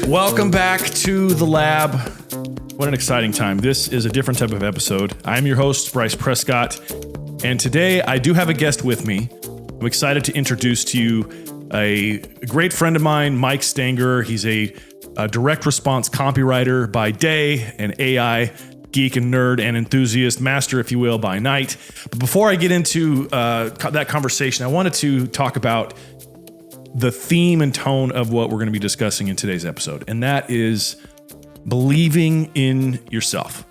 Welcome back to the lab. What an exciting time. This is a different type of episode. I'm your host, Bryce Prescott, and today I do have a guest with me. I'm excited to introduce to you a great friend of mine, Mike Stenger. He's a direct response copywriter by day, an AI geek and nerd and enthusiast, master, if you will, by night. But before I get into that conversation, I wanted to talk about the theme and tone of what we're going to be discussing in today's episode, and that is believing in yourself.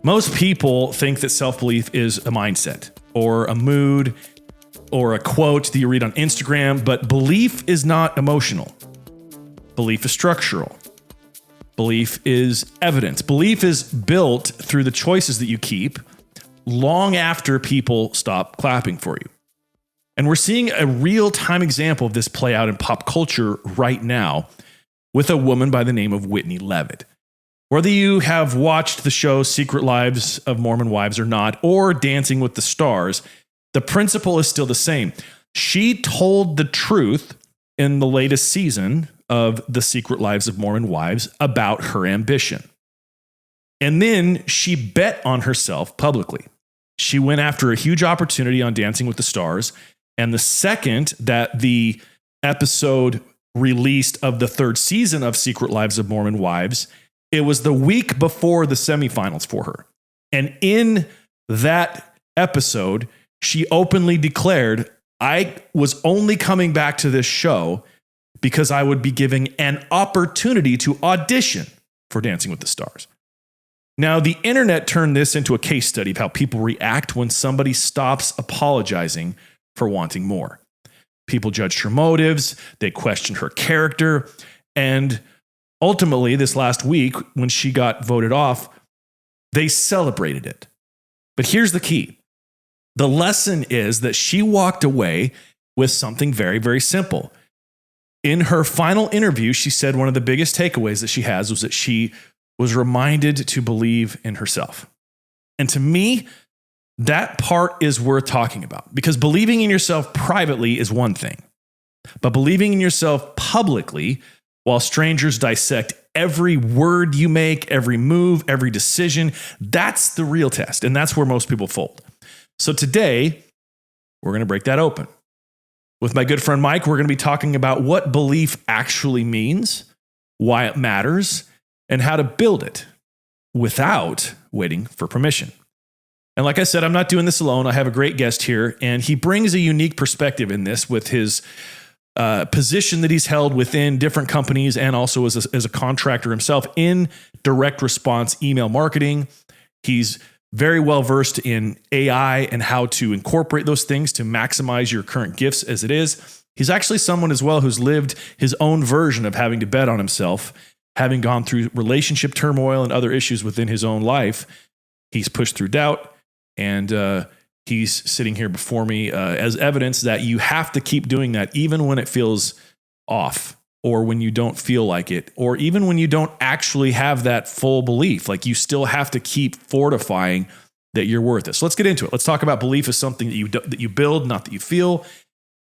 Most people think that self-belief is a mindset or a mood or a quote that you read on Instagram, but belief is not emotional. Belief is structural. Belief is evidence. Belief is built through the choices that you keep long after people stop clapping for you. And we're seeing a real-time example of this play out in pop culture right now with a woman by the name of Whitney Levitt. Whether you have watched the show Secret Lives of Mormon Wives or not, or Dancing with the Stars, the principle is still the same. She told the truth in the latest season of The Secret Lives of Mormon Wives about her ambition. And then she bet on herself publicly. She went after a huge opportunity on Dancing with the Stars. And the second that the episode released of the third season of Secret Lives of Mormon Wives, it was the week before the semifinals for her. And in that episode, she openly declared, I was only coming back to this show because I would be giving an opportunity to audition for Dancing with the Stars. Now, the internet turned this into a case study of how people react when somebody stops apologizing for wanting more. People judged her motives, they questioned her character, and ultimately, this last week, when she got voted off, they celebrated it. But here's the key. The lesson is that she walked away with something very, very simple. In her final interview, she said one of the biggest takeaways that she has was that she was reminded to believe in herself. And to me, that part is worth talking about, because believing in yourself privately is one thing, but believing in yourself publicly, while strangers dissect every word you make, every move, every decision, that's the real test. And that's where most people fold. So today, we're going to break that open. With my good friend Mike, we're going to be talking about what belief actually means, why it matters, and how to build it without waiting for permission. And like I said, I'm not doing this alone. I have a great guest here, and he brings a unique perspective in this with his position that he's held within different companies and also as a contractor himself in direct response email marketing. He's very well versed in AI and how to incorporate those things to maximize your current gifts as it is. He's actually someone as well who's lived his own version of having to bet on himself, having gone through relationship turmoil and other issues within his own life. He's pushed through doubt. And he's sitting here before me as evidence that you have to keep doing that even when it feels off, or when you don't feel like it, or even when you don't actually have that full belief. Like, you still have to keep fortifying that you're worth it. So let's get into it. Let's talk about belief as something that you build, not that you feel.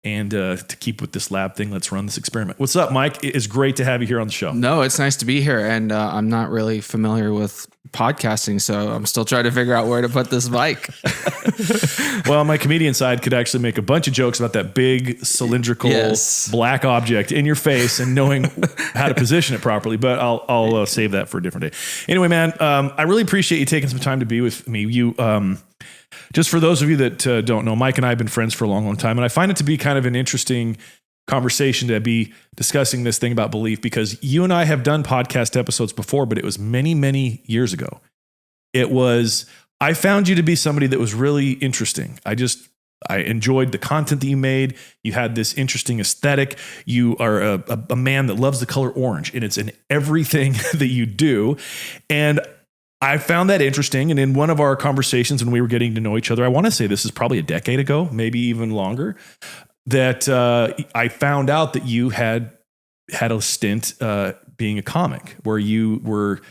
And to keep with this lab thing, let's run this experiment. What's up, Mike? It is great to have you here on the show. No, it's nice to be here. And I'm not really familiar with podcasting, so I'm still trying to figure out where to put this mic. Well, my comedian side could actually make a bunch of jokes about that big cylindrical black object in your face and knowing how to position it properly, but I'll save that for a different day. Anyway, man, I really appreciate you taking some time to be with me. Just for those of you that don't know, Mike and I have been friends for a long, long time, and I find it to be kind of an interesting conversation to be discussing this thing about belief, because you and I have done podcast episodes before, but it was many, many years ago. I found you to be somebody that was really interesting. I enjoyed the content that you made. You had this interesting aesthetic. You are a man that loves the color orange, and it's in everything that you do. And I found that interesting. And in one of our conversations when we were getting to know each other, I want to say this is probably a decade ago, maybe even longer, that I found out that you had a stint being a comic where you were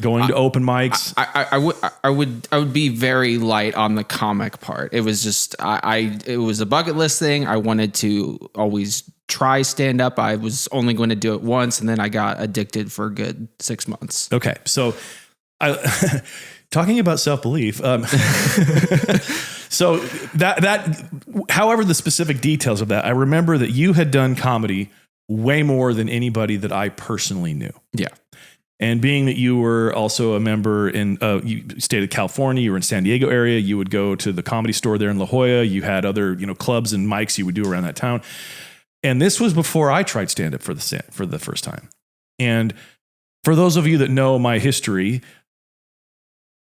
going to open mics. I would be very light on the comic part. It was just, it was a bucket list thing. I wanted to always try stand up. I was only going to do it once, and then I got addicted for a good 6 months. Okay. So talking about self-belief. So that, however, the specific details of that, I remember that you had done comedy way more than anybody that I personally knew. Yeah. And being that you were also a member in, you stayed in California, you were in San Diego area, you would go to the Comedy Store there in La Jolla. You had other, clubs and mics you would do around that town. And this was before I tried stand-up for the first time. And for those of you that know my history,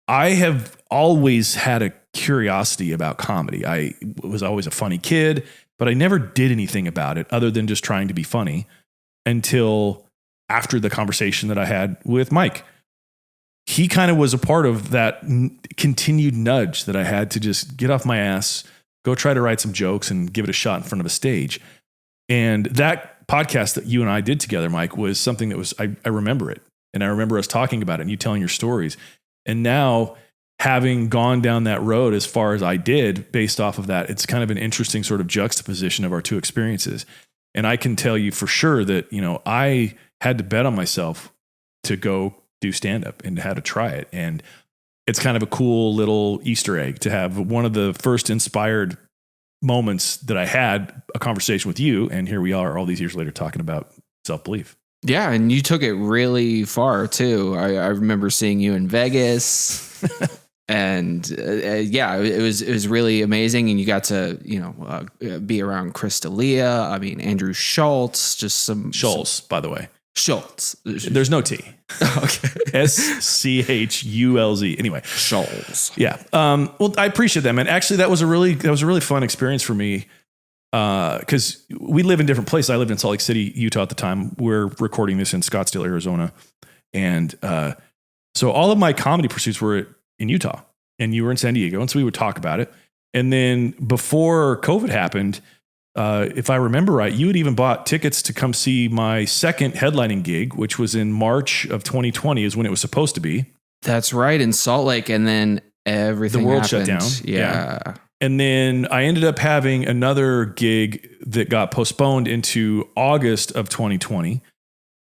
I have always had a curiosity about comedy. I was always a funny kid, but I never did anything about it other than just trying to be funny until after the conversation that I had with Mike. He kind of was a part of that continued nudge that I had to just get off my ass, go try to write some jokes and give it a shot in front of a stage. And that podcast that you and I did together, Mike, was something that was, I remember it. And I remember us talking about it and you telling your stories. And now, having gone down that road as far as I did based off of that, it's kind of an interesting sort of juxtaposition of our two experiences. And I can tell you for sure that, I had to bet on myself to go do stand-up and had to try it. And it's kind of a cool little Easter egg to have one of the first inspired moments that I had a conversation with you. And here we are all these years later talking about self-belief. Yeah, and you took it really far too. I remember seeing you in Vegas, and it was really amazing. And you got to be around Chris D'Elia. I mean, Andrew Schultz, just Schultz, by the way. Schultz. There's no T. Okay. SCHULZ. Anyway, Schultz. Yeah. Well, I appreciate that, man. Actually, that was a really fun experience for me. Because we live in different places. I lived in Salt Lake City, Utah at the time. We're recording this in Scottsdale, Arizona. And so all of my comedy pursuits were in Utah and you were in San Diego. And so we would talk about it. And then before COVID happened, if I remember right, you had even bought tickets to come see my second headlining gig, which was in March of 2020 is when it was supposed to be. That's right. In Salt Lake. And then everything the world happened. shut down. Yeah. And then I ended up having another gig that got postponed into August of 2020.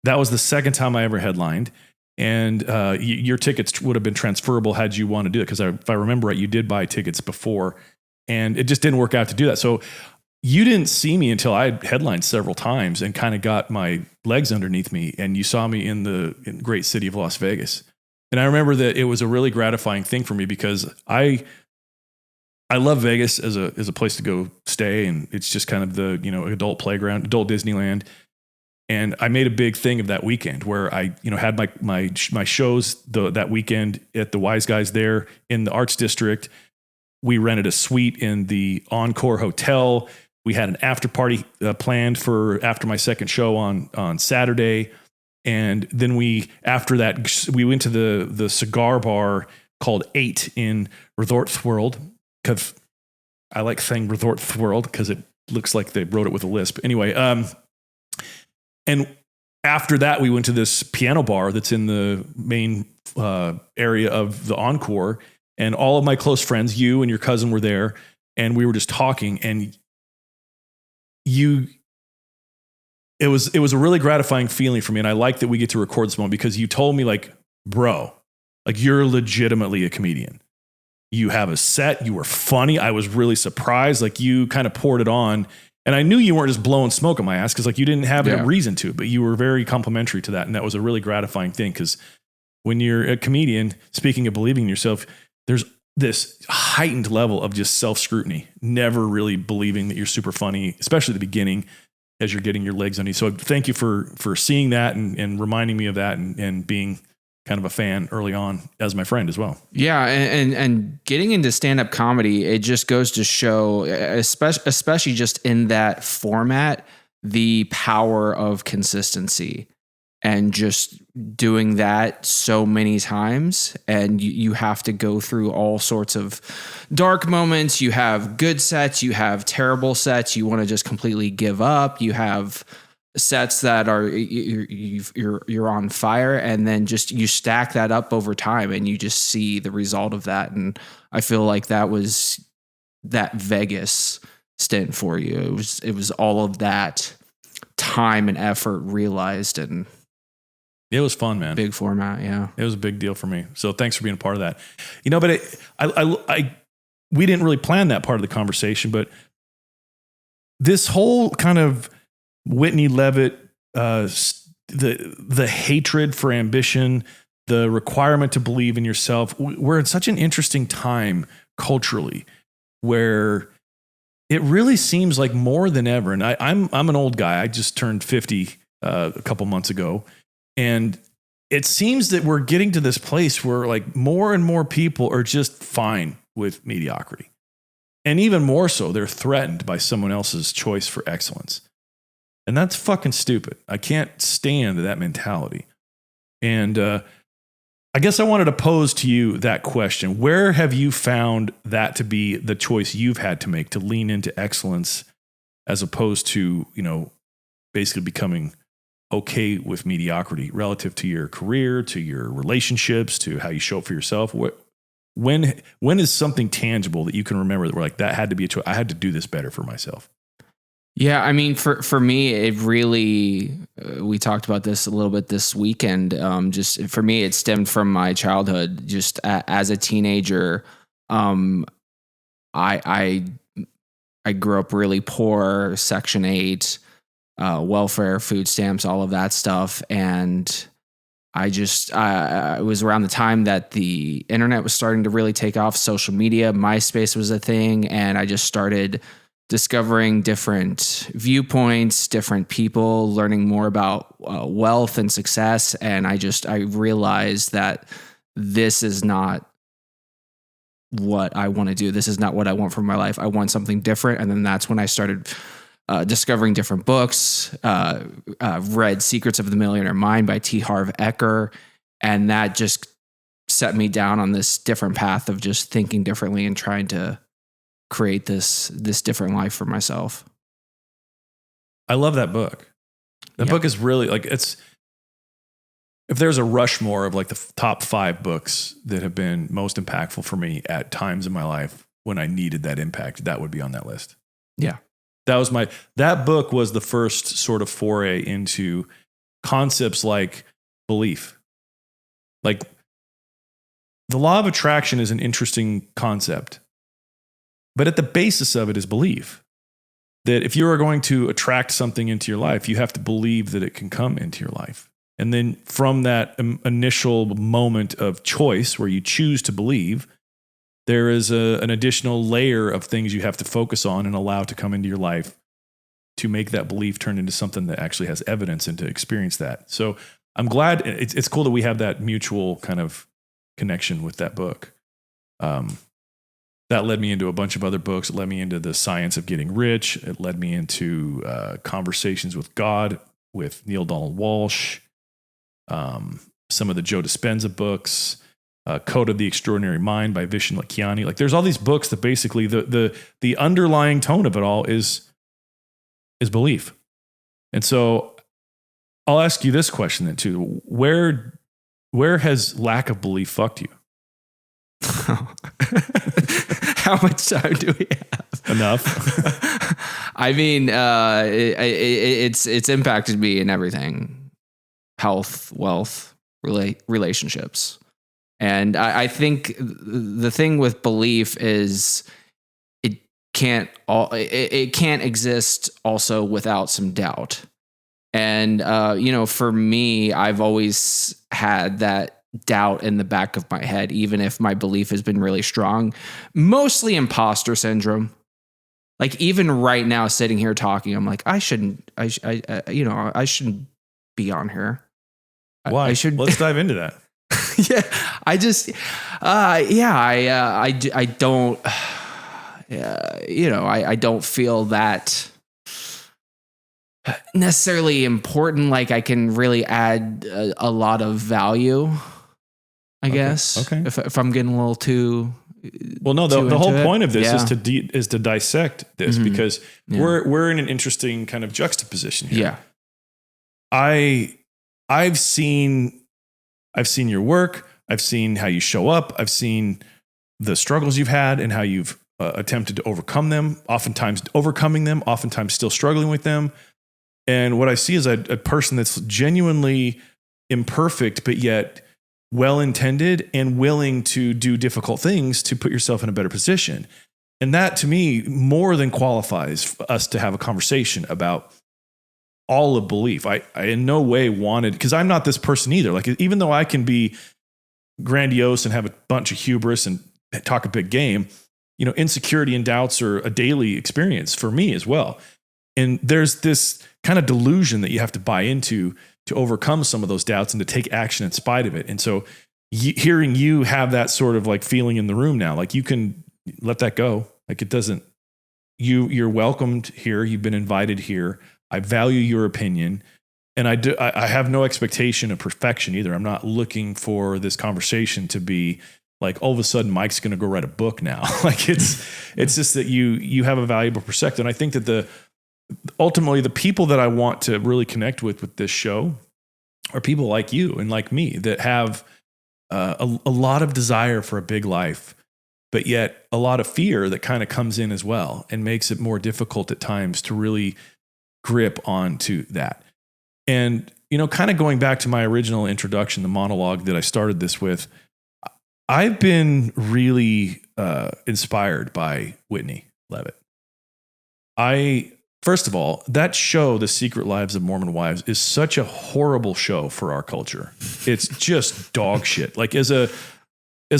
That was the second time I ever headlined. And your tickets would have been transferable had you want to do it. Because if I remember right, you did buy tickets before. And it just didn't work out to do that. So you didn't see me until I had headlined several times and kind of got my legs underneath me. And you saw me in the great city of Las Vegas. And I remember that it was a really gratifying thing for me because I love Vegas as a place to go stay. And it's just kind of the, adult playground, adult Disneyland. And I made a big thing of that weekend where I, had my shows that weekend at the Wise Guys there in the Arts District. We rented a suite in the Encore Hotel. We had an after party planned for after my second show on Saturday. And then after that, we went to the cigar bar called 8 in Resort World. Because I like saying Resort World because it looks like they wrote it with a lisp. Anyway, and after that, we went to this piano bar that's in the main area of the Encore. And all of my close friends, you and your cousin were there. And we were just talking. And it was a really gratifying feeling for me. And I like that we get to record this moment because you told me bro, you're legitimately a comedian. You have a set. You were funny. I was really surprised. You kind of poured it on. And I knew you weren't just blowing smoke on my ass because you didn't have a reason to, but you were very complimentary to that. And that was a really gratifying thing because when you're a comedian, speaking of believing in yourself, there's this heightened level of just self-scrutiny, never really believing that you're super funny, especially at the beginning as you're getting your legs under you. So thank you for seeing that and reminding me of that and being kind of a fan early on as my friend as well. Yeah. And getting into stand-up comedy, it just goes to show, especially just in that format, the power of consistency and just doing that so many times. And you have to go through all sorts of dark moments. You have good sets, you have terrible sets. You want to just completely give up. You have sets that are you're on fire, and then just you stack that up over time and you just see the result of that. And I feel like that was that Vegas stint for you. It was all of that time and effort realized in it was fun, man. big format. Yeah. It was a big deal for me. So thanks for being a part of that. But we didn't really plan that part of the conversation, but this whole kind of Whitney Levitt, the hatred for ambition, the requirement to believe in yourself. We're in such an interesting time culturally where it really seems like more than ever. And I'm an old guy. I just turned 50 a couple months ago. And it seems that we're getting to this place where like more and more people are just fine with mediocrity. And even more so, they're threatened by someone else's choice for excellence. And that's fucking stupid. I can't stand that mentality. And I guess I wanted to pose to you that question. Where have you found that to be the choice you've had to make to lean into excellence as opposed to, basically becoming okay with mediocrity relative to your career, to your relationships, to how you show up for yourself? When is something tangible that you can remember that we're like, that had to be a choice? I had to do this better for myself. Yeah, I mean, for me, it really, we talked about this a little bit this weekend. Just for me, it stemmed from my childhood. Just as a teenager, I grew up really poor, Section 8, welfare, food stamps, all of that stuff. And it was around the time that the internet was starting to really take off, social media, MySpace was a thing. And I just started discovering different viewpoints, different people, learning more about wealth and success. And I realized that this is not what I want to do. This is not what I want for my life. I want something different. And then that's when I started discovering different books, read Secrets of the Millionaire Mind by T. Harv Eker. And that just set me down on this different path of just thinking differently and trying to create this different life for myself. I love that book. That book is really like, if there's a Rushmore of like the top 5 books that have been most impactful for me at times in my life when I needed that impact, that would be on that list. Yeah. That book was the first sort of foray into concepts like belief. Like the law of attraction is an interesting concept. But at the basis of it is belief. That if you are going to attract something into your life, you have to believe that it can come into your life. And then from that initial moment of choice where you choose to believe, there is an additional layer of things you have to focus on and allow to come into your life to make that belief turn into something that actually has evidence and to experience that. So I'm glad it's cool that we have that mutual kind of connection with that book. That led me into a bunch of other books. It led me into the science of getting rich. It led me into Conversations with God with Neil Donald Walsh. Some of the Joe Dispenza books, Code of the Extraordinary Mind by Vishen Lakhiani. Like there's all these books that basically the underlying tone of it all is belief. And so I'll ask you this question then too. Where has lack of belief fucked you? How much time do we have? Enough. I mean, it's impacted me in everything: health, wealth, relationships. And I think the thing with belief is it can't exist also without some doubt. And for me, I've always had that doubt in the back of my head, even if my belief has been really strong. Mostly imposter syndrome. Like even right now, sitting here talking, I'm like, I shouldn't be on here. Why? Let's dive into that. Yeah, I just, I don't, I don't feel that necessarily important. Like I can really add a lot of value, I guess. Okay. If I'm getting a little too. Well, no, the whole point of this is to dissect this because we're in an interesting kind of juxtaposition here. Yeah. I've seen your work. I've seen how you show up. I've seen the struggles you've had and how you've attempted to overcome them, oftentimes overcoming them, oftentimes still struggling with them. And what I see is a person that's genuinely imperfect, but yet well-intended and willing to do difficult things to put yourself in a better position. And that, to me, more than qualifies us to have a conversation about all of belief. I in no way wanted, because I'm not this person either. Like, even though I can be grandiose and have a bunch of hubris and talk a big game, insecurity and doubts are a daily experience for me as well. And there's this kind of delusion that you have to buy into to overcome some of those doubts and to take action in spite of it. And so hearing you have that sort of like feeling in the room now, like you can let that go. Like, it doesn't, you're welcomed here. You've been invited here. I value your opinion. And I have no expectation of perfection either. I'm not looking for this conversation to be like, all of a sudden Mike's going to go write a book now. Like, it's just that you have a valuable perspective. And I think that ultimately the people that I want to really connect with this show are people like you and like me that have a lot of desire for a big life, but yet a lot of fear that kind of comes in as well and makes it more difficult at times to really grip onto that. And, kind of going back to my original introduction, the monologue that I started this with, I've been really inspired by Whitney Levitt. First of all, that show, The Secret Lives of Mormon Wives, is such a horrible show for our culture. It's just dog shit. Like, as a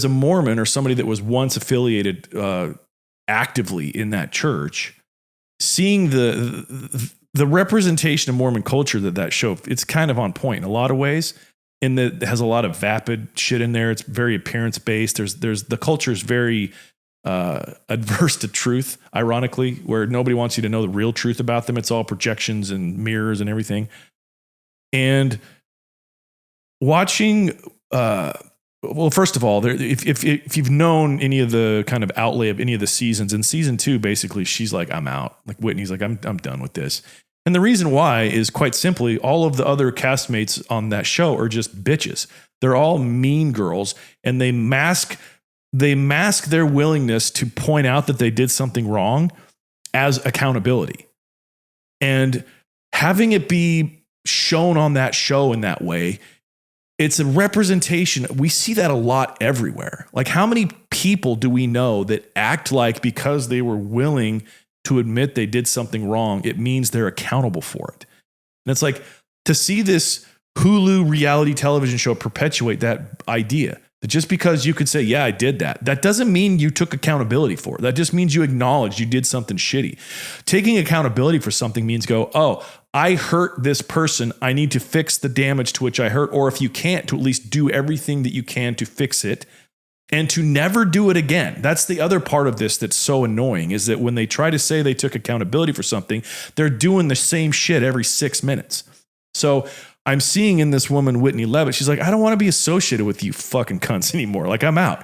Mormon or somebody that was once affiliated actively in that church, seeing the representation of Mormon culture that show, it's kind of on point in a lot of ways. And that has a lot of vapid shit in there. It's very appearance based. There's the culture is very adverse to truth, ironically, where nobody wants you to know the real truth about them. It's all projections and mirrors and everything. And watching, well, first of all, if you've known any of the kind of outlay of any of the seasons, in season 2, basically, she's like, I'm out. Like, Whitney's like, I'm done with this. And the reason why is quite simply, all of the other castmates on that show are just bitches. They're all mean girls, and they mask their willingness to point out that they did something wrong as accountability. And having it be shown on that show in that way, it's a representation. We see that a lot everywhere. Like, how many people do we know that act like because they were willing to admit they did something wrong, it means they're accountable for it? And it's like, to see this Hulu reality television show perpetuate that idea that just because you could say, yeah, I did that doesn't mean you took accountability for it. That just means you acknowledged you did something shitty. Taking accountability for something means I hurt this person. I need to fix the damage to which I hurt. Or if you can't, to at least do everything that you can to fix it and to never do it again. That's the other part of this that's so annoying, is that when they try to say they took accountability for something, they're doing the same shit every 6 minutes. So I'm seeing in this woman, Whitney Levitt, she's like, I don't want to be associated with you fucking cunts anymore. Like, I'm out.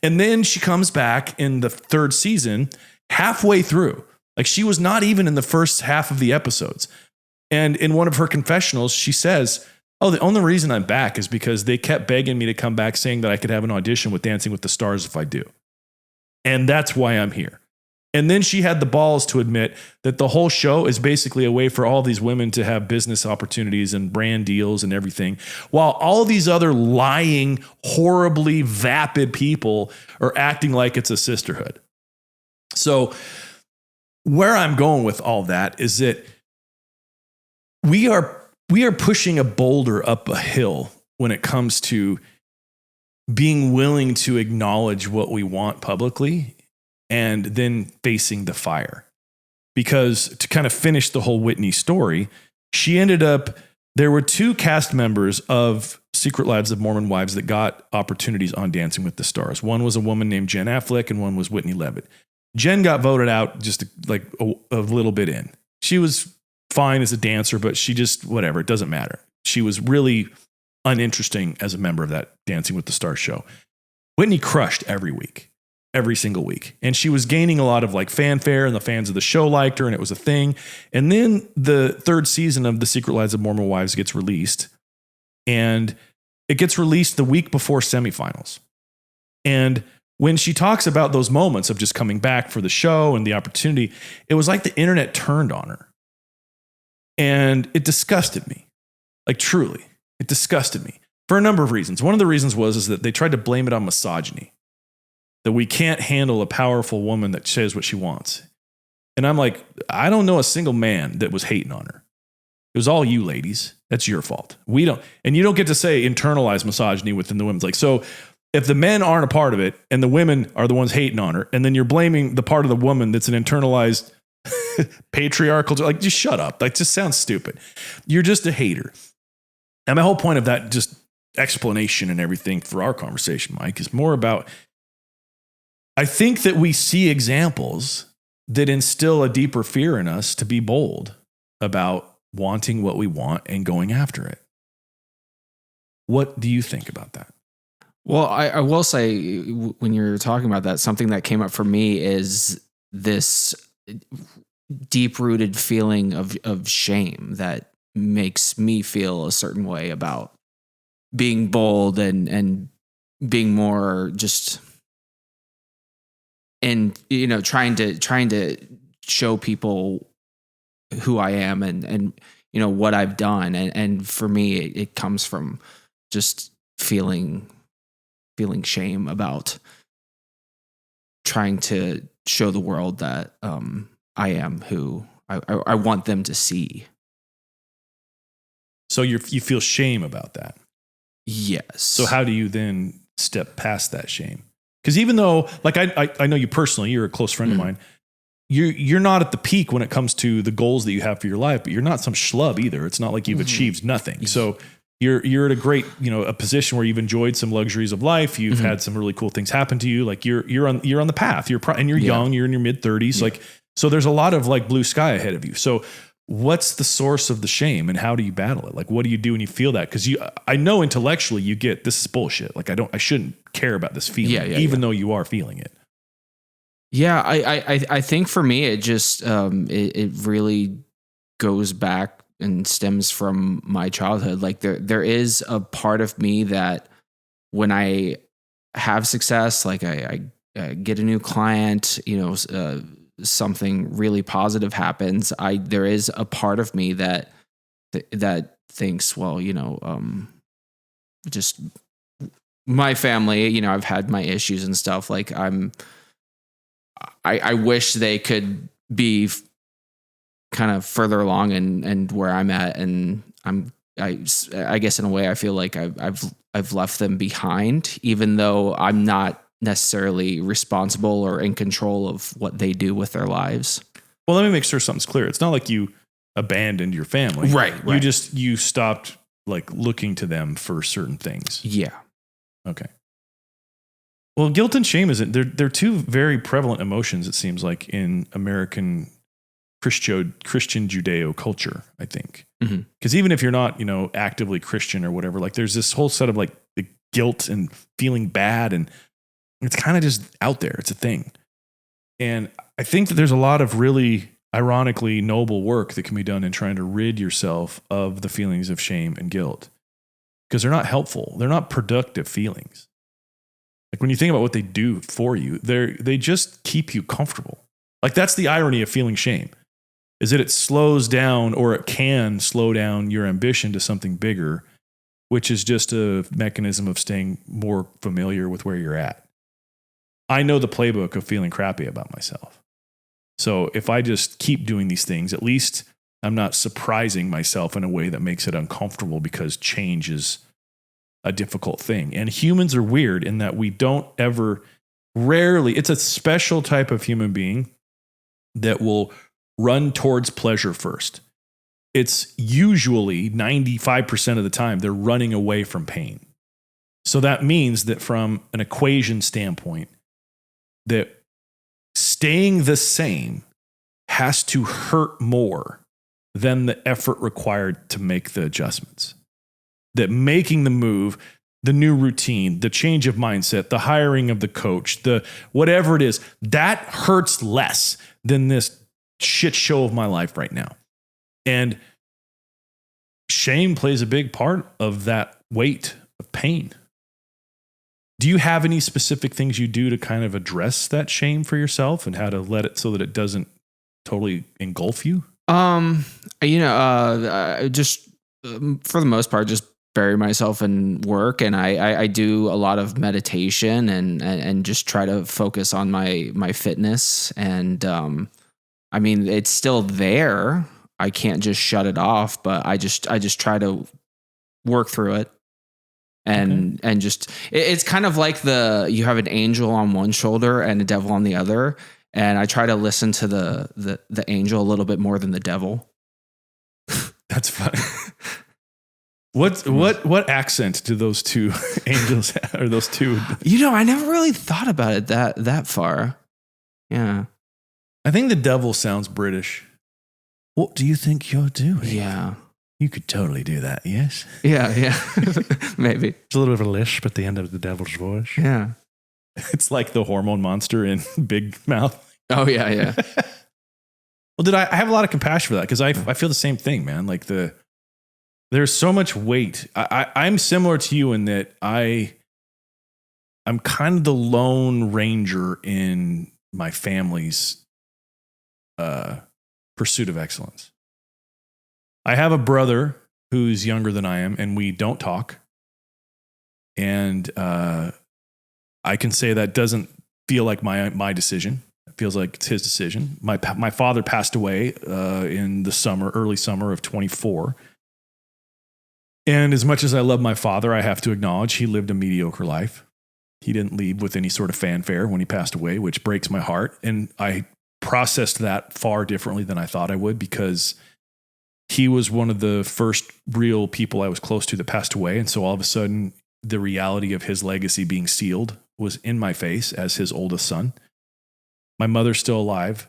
And then she comes back in the 3rd season, halfway through. Like, she was not even in the first half of the episodes. And in one of her confessionals, she says, the only reason I'm back is because they kept begging me to come back, saying that I could have an audition with Dancing with the Stars if I do. And that's why I'm here. And then she had the balls to admit that the whole show is basically a way for all these women to have business opportunities and brand deals and everything, while all these other lying, horribly vapid people are acting like it's a sisterhood. So where I'm going with all that is that we are pushing a boulder up a hill when it comes to being willing to acknowledge what we want publicly and then facing the fire. Because to kind of finish the whole Whitney story, there were 2 cast members of Secret Lives of Mormon Wives that got opportunities on Dancing with the Stars. One was a woman named Jen Affleck, and one was Whitney Levitt. Jen got voted out just like a little bit in. She was fine as a dancer, but she just, whatever, it doesn't matter. She was really uninteresting as a member of that Dancing with the Stars show. Whitney crushed every single week. And she was gaining a lot of like fanfare, and the fans of the show liked her, and it was a thing. And then the 3rd season of The Secret Lives of Mormon Wives gets released, and it gets released the week before semifinals. And when she talks about those moments of just coming back for the show and the opportunity, it was like the internet turned on her. And it disgusted me. Like truly, it disgusted me for a number of reasons. One of the reasons is that they tried to blame it on misogyny, that we can't handle a powerful woman that says what she wants. And I'm like, I don't know a single man that was hating on her. It was all you ladies. That's your fault. We don't, and you don't get to say internalize misogyny within the women's. Like, so if the men aren't a part of it and the women are the ones hating on her, and then you're blaming the part of the woman that's an internalized patriarchal, like, just shut up. Like, just sounds stupid. You're just a hater. And my whole point of that just explanation and everything for our conversation, Mike, is more about, I think that we see examples that instill a deeper fear in us to be bold about wanting what we want and going after it. What do you think about that? Well, I will say, when you're talking about that, something that came up for me is this deep-rooted feeling of shame that makes me feel a certain way about being bold and being more just, and, you know, trying to show people who I am and you know, what I've done. And for me, it comes from just feeling shame about trying to show the world that I am who I want them to see. So you feel shame about that? Yes. So how do you then step past that shame? Because even though, like, I know you personally, you're a close friend of mine. You're not at the peak when it comes to the goals that you have for your life, but you're not some schlub either. It's not like you've achieved nothing. So you're at a great, you know, a position where you've enjoyed some luxuries of life. You've had some really cool things happen to you. Like you're on the path. And you're young. You're in your mid 30s. Like, so there's a lot of like blue sky ahead of you. So what's the source of the shame and how do you battle it? Like, what do you do when you feel that? Because I know intellectually you get, this is bullshit. Like, I shouldn't care about this feeling, even though you are feeling it. Yeah, I think for me, it just it really goes back and stems from my childhood. Like there is a part of me that when I have success, like I get a new client, you know, something really positive happens. There is a part of me that thinks, well, you know, just my family, you know, I've had my issues and stuff. Like I wish they could be kind of further along and where I'm at. And I guess in a way I feel like I've left them behind, even though I'm not necessarily responsible or in control of what they do with their lives. Well, let me make sure something's clear. It's not like you abandoned your family. Right. You stopped like looking to them for certain things. Yeah. Okay. Well, guilt and shame they're two very prevalent emotions, it seems like, in American Christian Judeo culture, I think. Because even if you're not, you know, actively Christian or whatever, like there's this whole set of like the guilt and feeling bad, and it's kind of just out there. It's a thing. And I think that there's a lot of really ironically noble work that can be done in trying to rid yourself of the feelings of shame and guilt, because they're not helpful. They're not productive feelings. Like when you think about what they do for you, they just keep you comfortable. Like that's the irony of feeling shame, is that it slows down, or it can slow down your ambition to something bigger, which is just a mechanism of staying more familiar with where you're at. I know the playbook of feeling crappy about myself. So if I just keep doing these things, at least I'm not surprising myself in a way that makes it uncomfortable, because change is a difficult thing. And humans are weird in that we don't rarely, it's a special type of human being that will run towards pleasure first. It's usually 95% of the time they're running away from pain. So that means that from an equation standpoint, that staying the same has to hurt more than the effort required to make the adjustments. That making the move, the new routine, the change of mindset, the hiring of the coach, the whatever it is, that hurts less than this shit show of my life right now. And shame plays a big part of that weight of pain. Do you have any specific things you do to kind of address that shame for yourself and how to let it so that it doesn't totally engulf you? Just for the most part, just bury myself in work, and I do a lot of meditation and just try to focus on my fitness. And I mean, it's still there. I can't just shut it off, but I just try to work through it. And just it's kind of like you have an angel on one shoulder and a devil on the other, and I try to listen to the angel a little bit more than the devil. That's funny. What accent do those two angels have, or those two? I never really thought about it that far. Yeah. I think the devil sounds British. What do you think you're doing? Yeah. You could totally do that, yes? Yeah. Maybe. It's a little bit of a lisp at the end of the devil's voice. Yeah. It's like the hormone monster in Big Mouth. Oh, yeah. Well, I have a lot of compassion for that, because I feel the same thing, man. Like there's so much weight. I'm similar to you in that I'm kind of the lone ranger in my family's pursuit of excellence. I have a brother who's younger than I am, and we don't talk. And I can say that doesn't feel like my decision. It feels like it's his decision. My father passed away in the early summer of 24. And as much as I love my father, I have to acknowledge he lived a mediocre life. He didn't leave with any sort of fanfare when he passed away, which breaks my heart. And I processed that far differently than I thought I would, because he was one of the first real people I was close to that passed away. And so all of a sudden, the reality of his legacy being sealed was in my face as his oldest son. My mother's still alive.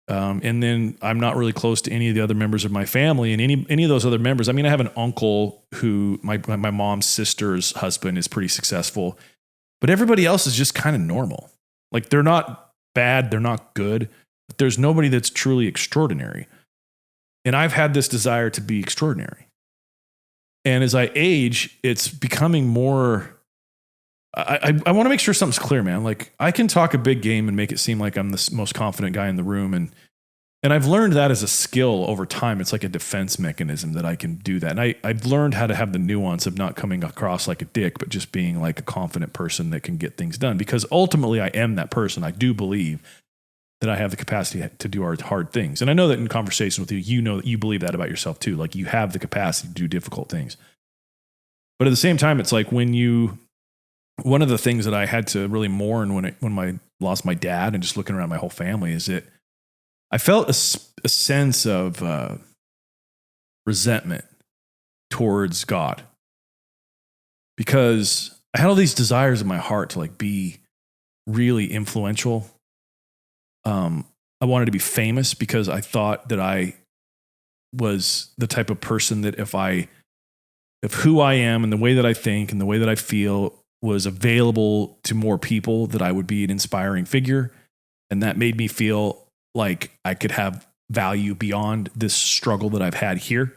And then I'm not really close to any of the other members of my family, and any of those other members. I mean, I have an uncle who my mom's sister's husband is pretty successful, but everybody else is just kind of normal. Like, they're not bad. They're not good. But there's nobody that's truly extraordinary. And I've had this desire to be extraordinary. And as I age, it's becoming more. I want to make sure something's clear, man. Like, I can talk a big game and make it seem like I'm the most confident guy in the room. And I've learned that as a skill over time. It's like a defense mechanism that I can do that. And I've learned how to have the nuance of not coming across like a dick, but just being like a confident person that can get things done. Because ultimately I am that person. I do believe that I have the capacity to do hard things. And I know that in conversation with you, you know that you believe that about yourself too. Like, you have the capacity to do difficult things. But at the same time, it's like one of the things that I had to really mourn when I lost my dad, and just looking around my whole family, is that I felt a sense of resentment towards God, because I had all these desires in my heart to like be really influential. I wanted to be famous because I thought that I was the type of person that if who I am and the way that I think and the way that I feel was available to more people, that I would be an inspiring figure. And that made me feel like I could have value beyond this struggle that I've had here.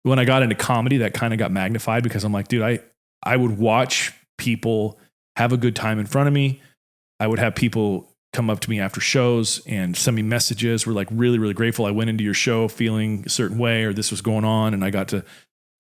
When I got into comedy, that kind of got magnified, because I'm like, dude, I would watch people have a good time in front of me. I would have people come up to me after shows and send me messages. We're like, really, really grateful I went into your show feeling a certain way, or this was going on, and I got to,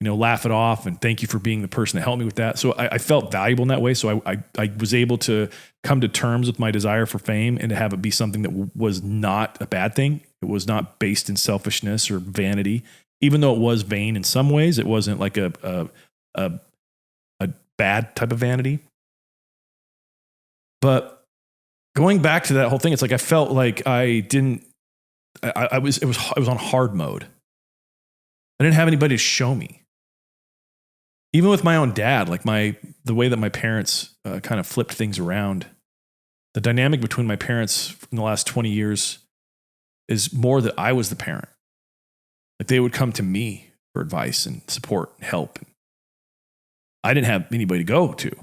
laugh it off, and thank you for being the person that helped me with that. So I felt valuable in that way. So I was able to come to terms with my desire for fame, and to have it be something that was not a bad thing. It was not based in selfishness or vanity, even though it was vain in some ways. It wasn't like a bad type of vanity. But going back to that whole thing, it's like I felt like I was on hard mode. I didn't have anybody to show me. Even with my own dad, like the way that my parents kind of flipped things around, the dynamic between my parents in the last 20 years is more that I was the parent. Like, they would come to me for advice and support and help. I didn't have anybody to go to.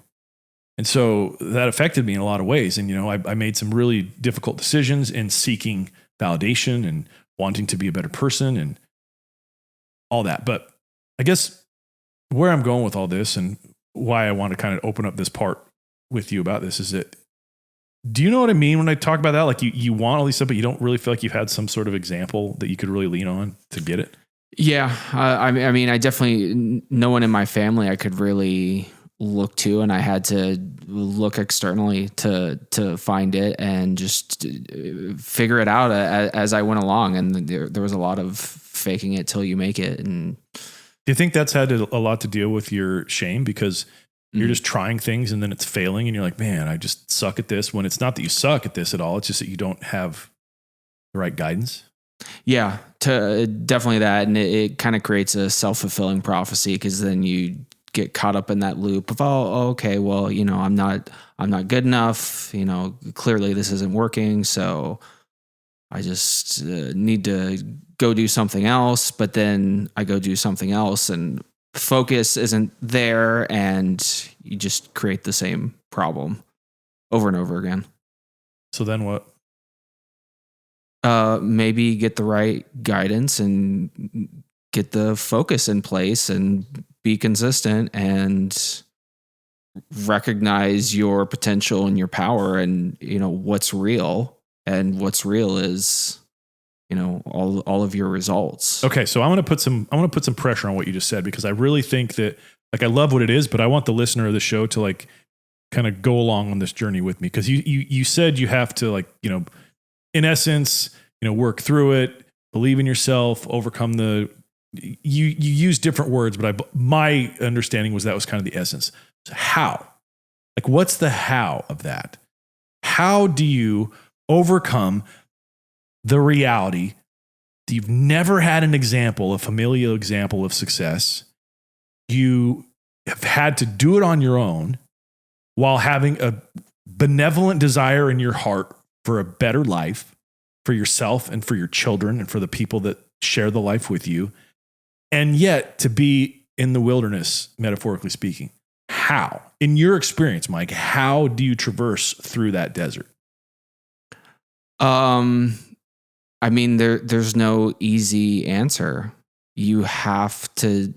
And so that affected me in a lot of ways. And, I made some really difficult decisions in seeking validation and wanting to be a better person and all that. But I guess where I'm going with all this, and why I want to kind of open up this part with you about this, is that Do you know what I mean when I talk about that? Like you want all these stuff, but you don't really feel like you've had some sort of example that you could really lean on to get it? Yeah. I mean, I definitely, no one in my family I could really look to, and I had to look externally to find it and just figure it out as I went along. And there was a lot of faking it till you make it. And do you think that's had a lot to deal with your shame? Because you're just trying things and then it's failing and you're like, man, I just suck at this, when it's not that you suck at this at all. It's just that you don't have the right guidance. Yeah, definitely that. And it kind of creates a self-fulfilling prophecy, because then you get caught up in that loop of, okay, well, I'm not good enough. Clearly this isn't working. So I just need to go do something else. But then I go do something else and focus isn't there, and you just create the same problem over and over again. So then what? Maybe get the right guidance and get the focus in place and be consistent and recognize your potential and your power and, what's real. And what's real is, all of your results. Okay. So I want to put some pressure on what you just said, because I really think that, like, I love what it is, but I want the listener of the show to, like, kind of go along on this journey with me. Cause you said you have to, like, in essence, work through it, believe in yourself, overcome you use different words, but my understanding was that was kind of the essence. So how? Like, what's the how of that? How do you overcome the reality that you've never had an example, a familial example of success? You have had to do it on your own while having a benevolent desire in your heart for a better life for yourself and for your children and for the people that share the life with you. And yet to be in the wilderness, metaphorically speaking. How? In your experience, Mike, how do you traverse through that desert? I mean, there's no easy answer. You have to,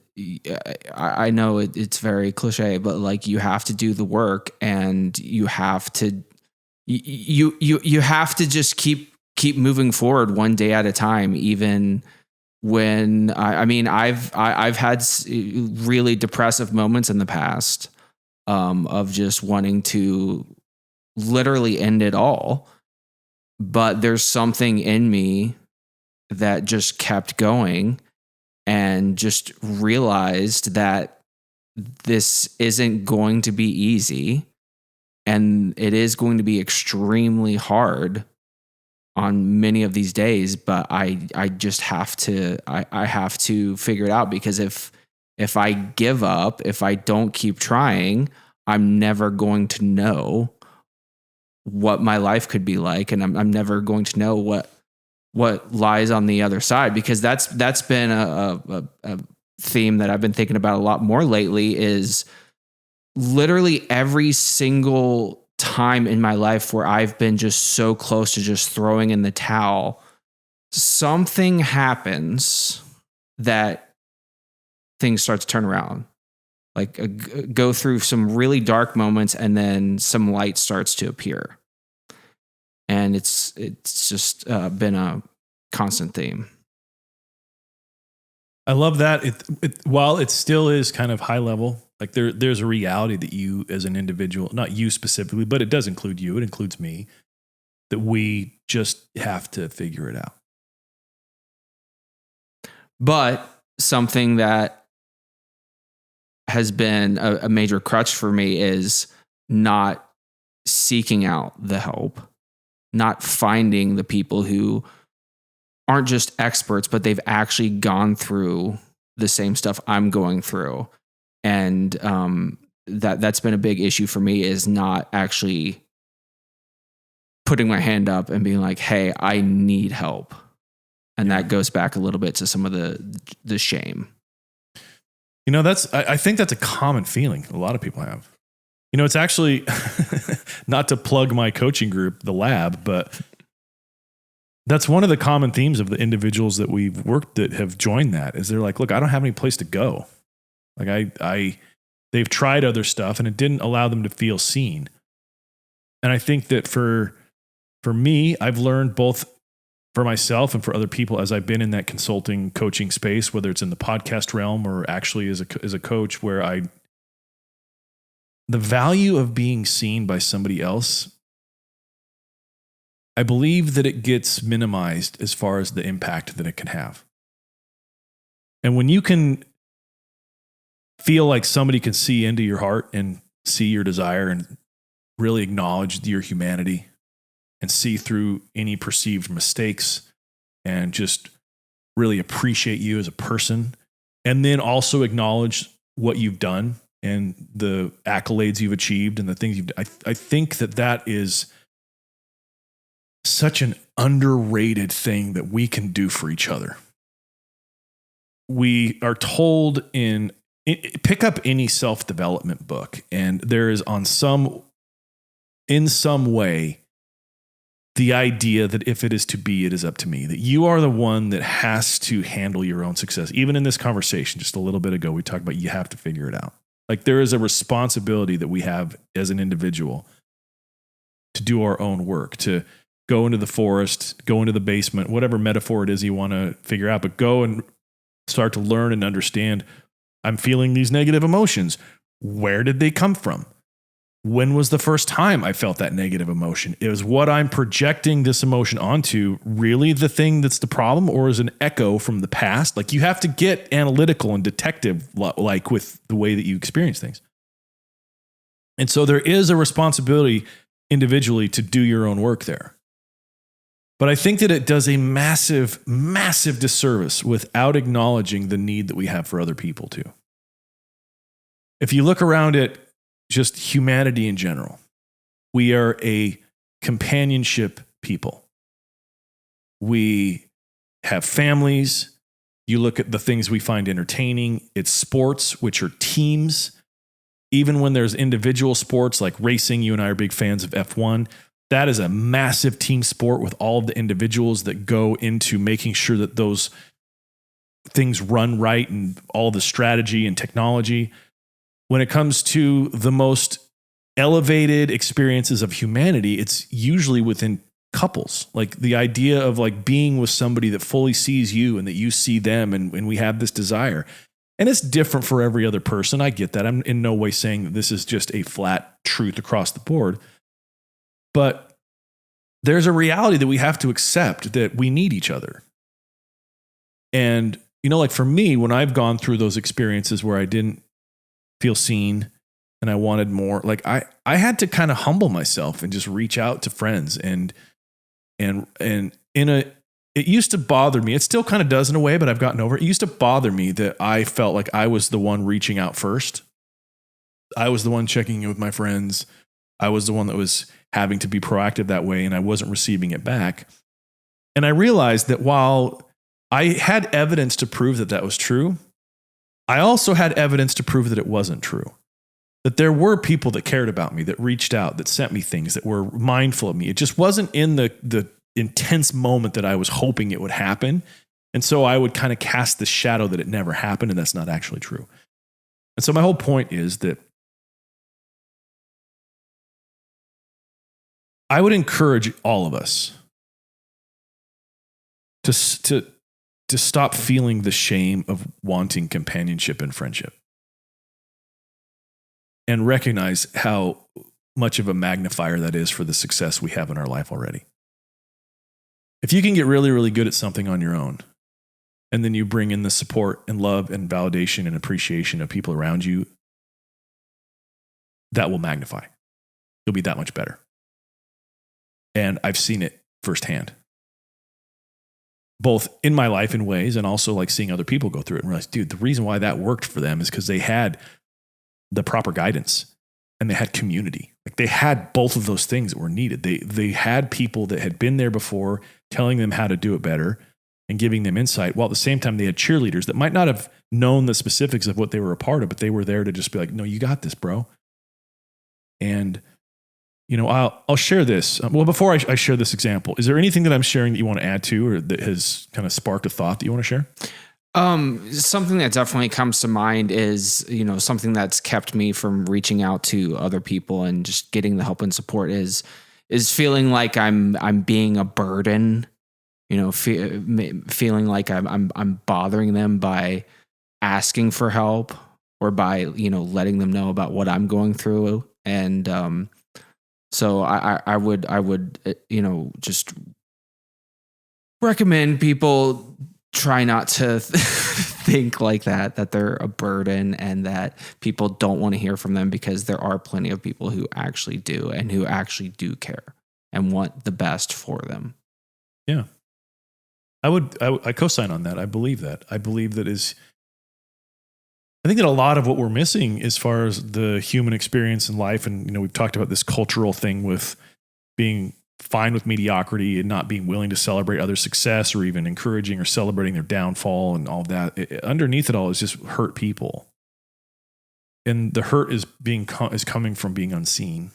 I know it's very cliche, but, like, you have to do the work, and you have to, you have to just keep moving forward one day at a time, even when I've had really depressive moments in the past, of just wanting to literally end it all. But there's something in me that just kept going and just realized that this isn't going to be easy, and it is going to be extremely hard on many of these days, but I just have to, I have to figure it out, because if I give up, if I don't keep trying, I'm never going to know what my life could be like. And I'm never going to know what lies on the other side, because that's been a theme that I've been thinking about a lot more lately, is literally every single time in my life where I've been just so close to just throwing in the towel, something happens that things start to turn around, like go through some really dark moments, and then some light starts to appear. And it's just been a constant theme. I love that. While it still is kind of high level, like there's a reality that you as an individual, not you specifically, but it does include you, it includes me, that we just have to figure it out. But something that has been a major crutch for me is not seeking out the help, not finding the people who aren't just experts, but they've actually gone through the same stuff I'm going through. And that's been a big issue for me, is not actually putting my hand up and being like, hey, I need help. And that goes back a little bit to some of the shame. I think that's a common feeling a lot of people have. It's actually not to plug my coaching group, the lab, but that's one of the common themes of the individuals that we've worked that have joined that, is they're like, look, I don't have any place to go. Like they've tried other stuff and it didn't allow them to feel seen. And I think that for me, I've learned both for myself and for other people as I've been in that consulting coaching space, whether it's in the podcast realm or actually as a coach, where the value of being seen by somebody else, I believe that it gets minimized as far as the impact that it can have. And when you can feel like somebody can see into your heart and see your desire and really acknowledge your humanity and see through any perceived mistakes and just really appreciate you as a person, and then also acknowledge what you've done and the accolades you've achieved and the things you've done. I think that is such an underrated thing that we can do for each other. We are told pick up any self-development book, and there is in some way, the idea that if it is to be, it is up to me, that you are the one that has to handle your own success. Even in this conversation, just a little bit ago, we talked about you have to figure it out. Like there is a responsibility that we have as an individual to do our own work, to go into the forest, go into the basement, whatever metaphor it is you want to figure out, but go and start to learn and understand, I'm feeling these negative emotions. Where did they come from? When was the first time I felt that negative emotion? Is what I'm projecting this emotion onto really the thing that's the problem, or is an echo from the past? Like you have to get analytical and detective like with the way that you experience things. And so there is a responsibility individually to do your own work there. But I think that it does a massive, massive disservice without acknowledging the need that we have for other people too. If you look around at just humanity in general, we are a companionship people. We have families. You look at the things we find entertaining. It's sports, which are teams. Even when there's individual sports like racing, you and I are big fans of F1. That is a massive team sport with all of the individuals that go into making sure that those things run right and all the strategy and technology. When it comes to the most elevated experiences of humanity, it's usually within couples. Like the idea of like being with somebody that fully sees you and that you see them, and we have this desire. And it's different for every other person. I get that. I'm in no way saying that this is just a flat truth across the board. But there's a reality that we have to accept, that we need each other. And, like for me, when I've gone through those experiences where I didn't feel seen and I wanted more, like I had to kind of humble myself and just reach out to friends and it used to bother me. It still kind of does in a way, but I've gotten over it. It used to bother me that I felt like I was the one reaching out first. I was the one checking in with my friends. I was the one that was having to be proactive that way, and I wasn't receiving it back. And I realized that while I had evidence to prove that that was true, I also had evidence to prove that it wasn't true. That there were people that cared about me, that reached out, that sent me things, that were mindful of me. It just wasn't in the intense moment that I was hoping it would happen. And so I would kind of cast the shadow that it never happened, and that's not actually true. And so my whole point is that I would encourage all of us to stop feeling the shame of wanting companionship and friendship, and recognize how much of a magnifier that is for the success we have in our life already. If you can get really, really good at something on your own, and then you bring in the support and love and validation and appreciation of people around you, that will magnify. You'll be that much better. And I've seen it firsthand, both in my life in ways, and also like seeing other people go through it and realize, dude, the reason why that worked for them is because they had the proper guidance and they had community. Like they had both of those things that were needed. They had people that had been there before telling them how to do it better and giving them insight, while at the same time they had cheerleaders that might not have known the specifics of what they were a part of, but they were there to just be like, no, you got this, bro. And I'll share this. Well, before I share this example, is there anything that I'm sharing that you want to add to, or that has kind of sparked a thought that you want to share? Something that definitely comes to mind is, something that's kept me from reaching out to other people and just getting the help and support is feeling like I'm being a burden, feeling like I'm bothering them by asking for help or by, letting them know about what I'm going through. And, so I would, just recommend people try not to think like that they're a burden and that people don't want to hear from them, because there are plenty of people who actually do and who actually do care and want the best for them. Yeah. I co-sign on that. I believe that. I think that a lot of what we're missing as far as the human experience in life, and, we've talked about this cultural thing with being fine with mediocrity and not being willing to celebrate other success or even encouraging or celebrating their downfall and all that. Underneath it all is just hurt people. And the hurt is coming from being unseen.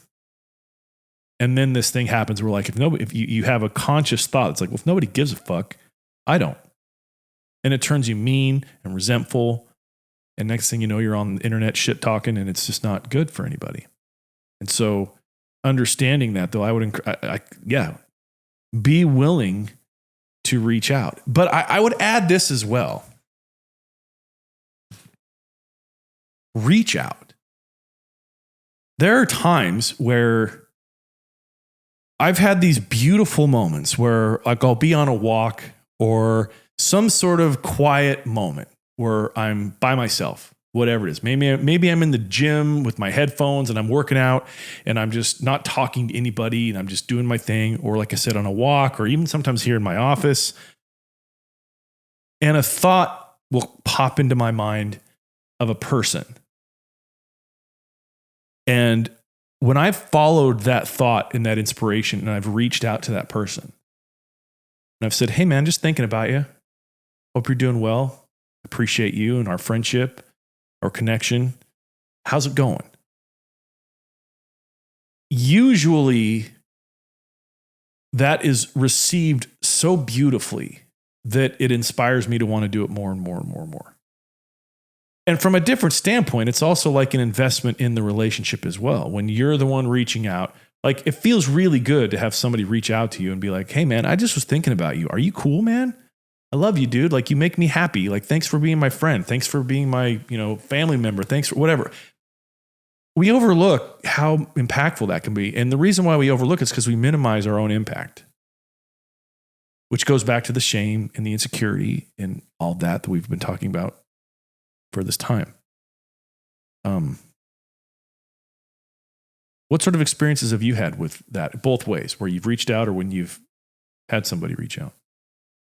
And then this thing happens where, like, if you have a conscious thought, it's like, well, if nobody gives a fuck, I don't. And it turns you mean and resentful. And next thing you know, you're on the internet shit talking, and it's just not good for anybody. And so, understanding that, though, I would, be willing to reach out. But I would add this as well. Reach out. There are times where I've had these beautiful moments where, like, I'll be on a walk or some sort of quiet moment where I'm by myself. Whatever it is. Maybe I'm in the gym with my headphones and I'm working out and I'm just not talking to anybody and I'm just doing my thing. Or, like I said, on a walk, or even sometimes here in my office. And a thought will pop into my mind of a person. And when I've followed that thought and that inspiration and I've reached out to that person and I've said, hey man, just thinking about you. Hope you're doing well. Appreciate you and our friendship. Or connection. How's it going? Usually that is received so beautifully that it inspires me to want to do it more and more and more and more. And from a different standpoint, it's also like an investment in the relationship as well. When you're the one reaching out, like, it feels really good to have somebody reach out to you and be like, hey man, I just was thinking about you. Are you cool, man? I love you, dude. Like, you make me happy. Like, thanks for being my friend. Thanks for being my, family member. Thanks for whatever. We overlook how impactful that can be. And the reason why we overlook it is because we minimize our own impact, which goes back to the shame and the insecurity and all that we've been talking about for this time. What sort of experiences have you had with that, both ways, where you've reached out or when you've had somebody reach out?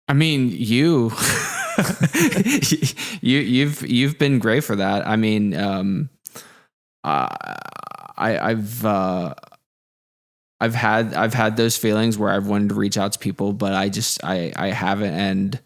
I mean, you've been great for that. I mean, I've had those feelings where I've wanted to reach out to people, but I haven't. And,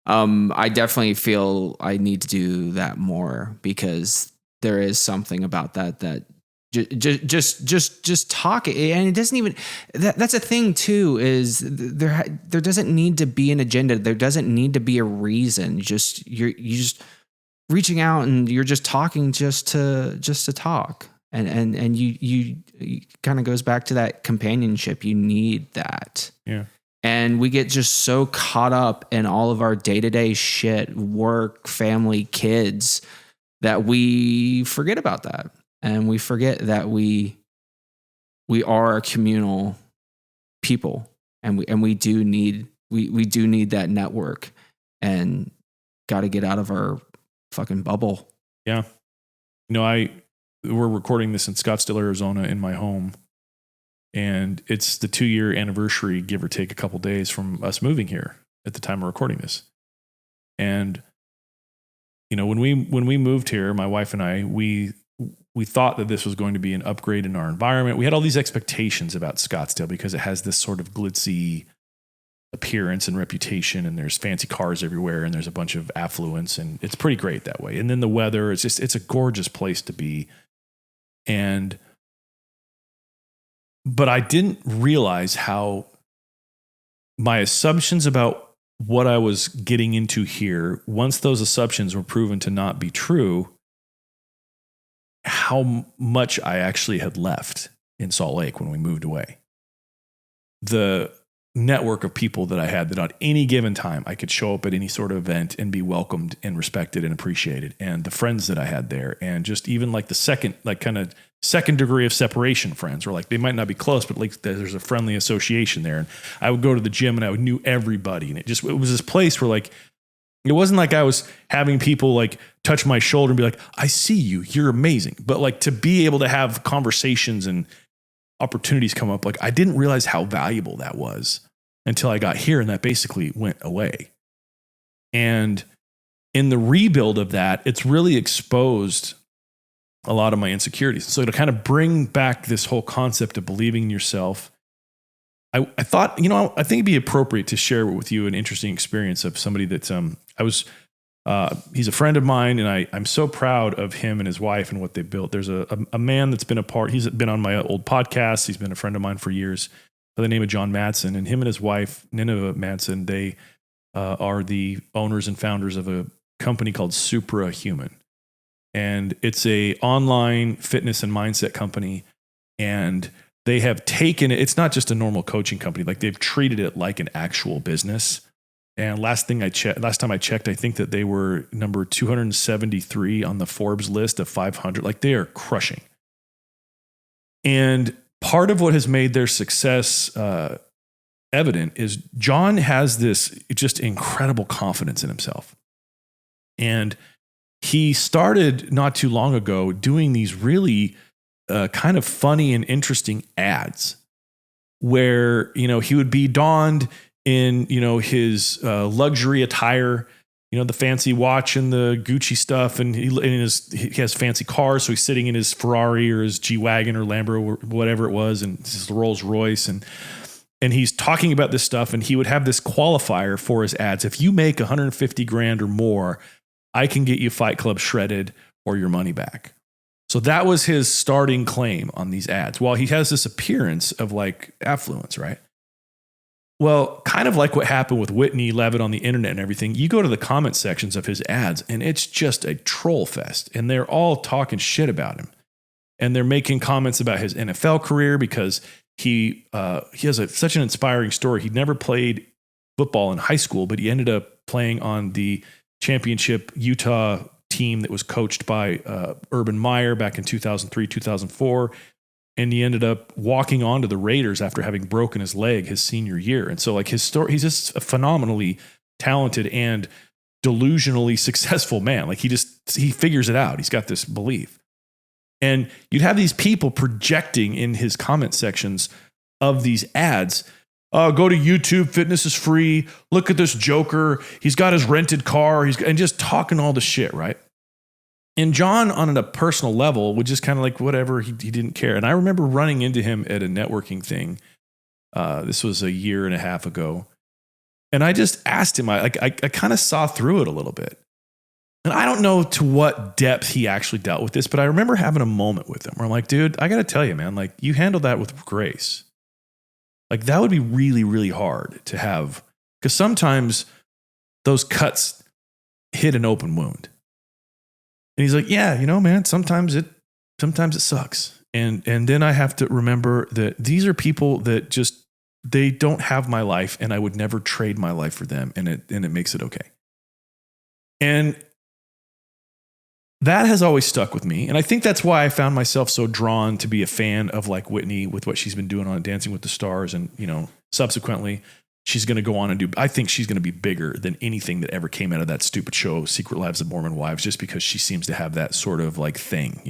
I definitely feel I need to do that more, because there is something about that just talk. And it doesn't even, that's a thing too, is there doesn't need to be an agenda. There doesn't need to be a reason. You're just reaching out and you're just talking just to talk. And you kind of goes back to that companionship. You need that. Yeah. And we get just so caught up in all of our day-to-day shit, work, family, kids, that we forget about that. And we forget that we are a communal people, and we do need that network, and got to get out of our fucking bubble. Yeah. We're recording this in Scottsdale, Arizona, in my home, and it's the 2-year anniversary, give or take a couple days, from us moving here at the time of recording this. And when we moved here, my wife and I, we thought that this was going to be an upgrade in our environment. We had all these expectations about Scottsdale because it has this sort of glitzy appearance and reputation, and there's fancy cars everywhere, and there's a bunch of affluence, and it's pretty great that way. And then the weather, it's a gorgeous place to be. But I didn't realize how my assumptions about what I was getting into here, once those assumptions were proven to not be true, how much I actually had left in Salt Lake when we moved away. The network of people that I had that at any given time I could show up at any sort of event and be welcomed and respected and appreciated, and the friends that I had there, and just even like the second degree of separation friends, or like they might not be close, but like there's a friendly association there. And I would go to the gym and I knew everybody, and it was this place where like it wasn't like I was having people like touch my shoulder and be like, I see you, you're amazing, but like to be able to have conversations and opportunities come up, like I didn't realize how valuable that was until I got here, and that basically went away. And in the rebuild of that, it's really exposed a lot of my insecurities. So to kind of bring back this whole concept of believing in yourself, I thought, I think it'd be appropriate to share with you an interesting experience of somebody that he's a friend of mine, and I'm so proud of him and his wife and what they built. There's a man that's been he's been on my old podcast. He's been a friend of mine for years, by the name of John Madsen, and him and his wife, Nineveh Madsen, they are the owners and founders of a company called Suprahuman. And it's a online fitness and mindset company. And they have taken it. It's not just a normal coaching company. Like they've treated it like an actual business. And last time I checked, I think that they were number 273 on the Forbes list of 500. Like they are crushing. And part of what has made their success evident is John has this just incredible confidence in himself. And he started not too long ago doing these really kind of funny and interesting ads where, he would be donned in, his luxury attire, the fancy watch and the Gucci stuff. And he has fancy cars. So he's sitting in his Ferrari or his G-Wagon or Lambo or whatever it was. And his Rolls Royce. And he's talking about this stuff. And he would have this qualifier for his ads. If you make 150 grand or more, I can get you Fight Club shredded or your money back. So that was his starting claim on these ads. While he has this appearance of like affluence, right? Well, kind of like what happened with Whitney Levitt on the internet and everything, you go to the comment sections of his ads and it's just a troll fest, and they're all talking shit about him. And they're making comments about his NFL career because he has such an inspiring story. He never played football in high school, but he ended up playing on the championship Utah team that was coached by Urban Meyer back in 2003, 2004. And he ended up walking onto the Raiders after having broken his leg his senior year. And so like his story, he's just a phenomenally talented and delusionally successful man. Like he figures it out. He's got this belief. And you'd have these people projecting in his comment sections of these ads, go to YouTube, fitness is free. Look at this joker. He's got his rented car. And just talking all the shit, right? And John, on a personal level, would just kind of like whatever, he didn't care. And I remember running into him at a networking thing. This was a year and a half ago. And I just asked him, I kind of saw through it a little bit. And I don't know to what depth he actually dealt with this, but I remember having a moment with him where I'm like, dude, I got to tell you, man, like you handled that with grace. Like that would be really, really hard to have, because sometimes those cuts hit an open wound. And he's like, yeah, man, sometimes it sucks. And then I have to remember that these are people that just, they don't have my life, and I would never trade my life for them. And it makes it okay. And that has always stuck with me. And I think that's why I found myself so drawn to be a fan of like Whitney with what she's been doing on Dancing with the Stars. And, subsequently, she's going to go on and do, I think she's going to be bigger than anything that ever came out of that stupid show, Secret Lives of Mormon Wives, just because she seems to have that sort of like thing,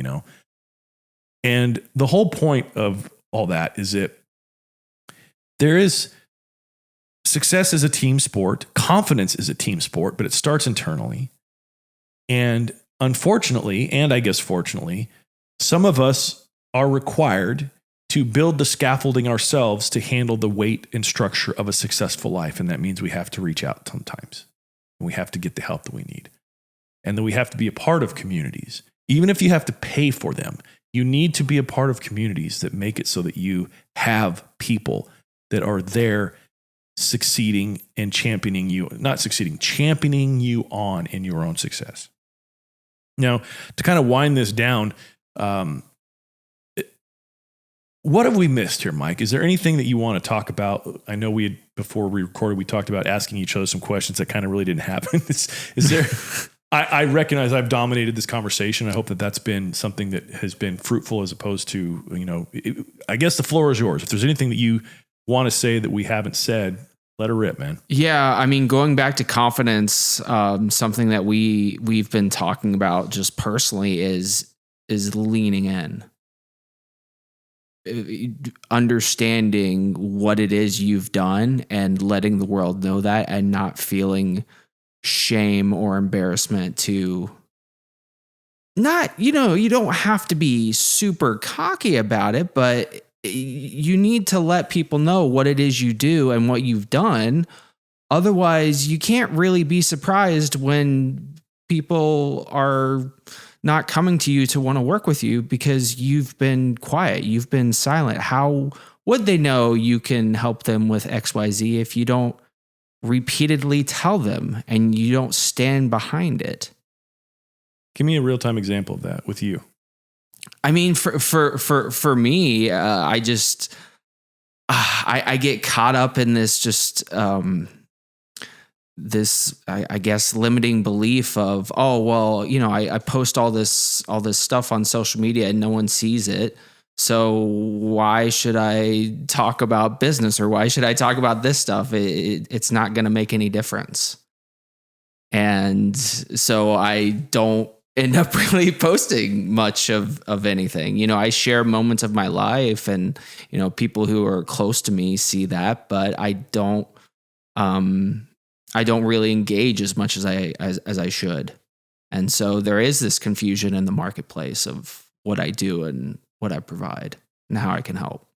And the whole point of all that is that success is a team sport. Confidence is a team sport, but it starts internally. And unfortunately, and I guess fortunately, some of us are required to build the scaffolding ourselves to handle the weight and structure of a successful life. And that means we have to reach out sometimes. And we have to get the help that we need. And then we have to be a part of communities. Even if you have to pay for them, you need to be a part of communities that make it so that you have people that are there succeeding and championing you on in your own success. Now, to kind of wind this down, what have we missed here, Mike? Is there anything that you want to talk about? I know before we recorded, we talked about asking each other some questions that kind of really didn't happen. Is there, I recognize I've dominated this conversation. I hope that that's been something that has been fruitful as opposed to, I guess the floor is yours. If there's anything that you want to say that we haven't said, let her rip, man. Yeah. I mean, going back to confidence, something that we've been talking about just personally is leaning in. Understanding what it is you've done and letting the world know that, and not feeling shame or embarrassment to not, you don't have to be super cocky about it, but you need to let people know what it is you do and what you've done. Otherwise, you can't really be surprised when people are not coming to you to want to work with you because you've been quiet, you've been silent. How would they know you can help them with XYZ if you don't repeatedly tell them and you don't stand behind it? Give me a real-time example of that with you. I mean, for me, I just I get caught up in this just this, I guess, limiting belief of, oh, well, I post all this stuff on social media and no one sees it. So why should I talk about business, or why should I talk about this stuff? It's not going to make any difference. And so I don't end up really posting much of anything. I share moments of my life, and, people who are close to me see that, but I don't really engage as much as I should. And so there is this confusion in the marketplace of what I do and what I provide and how I can help.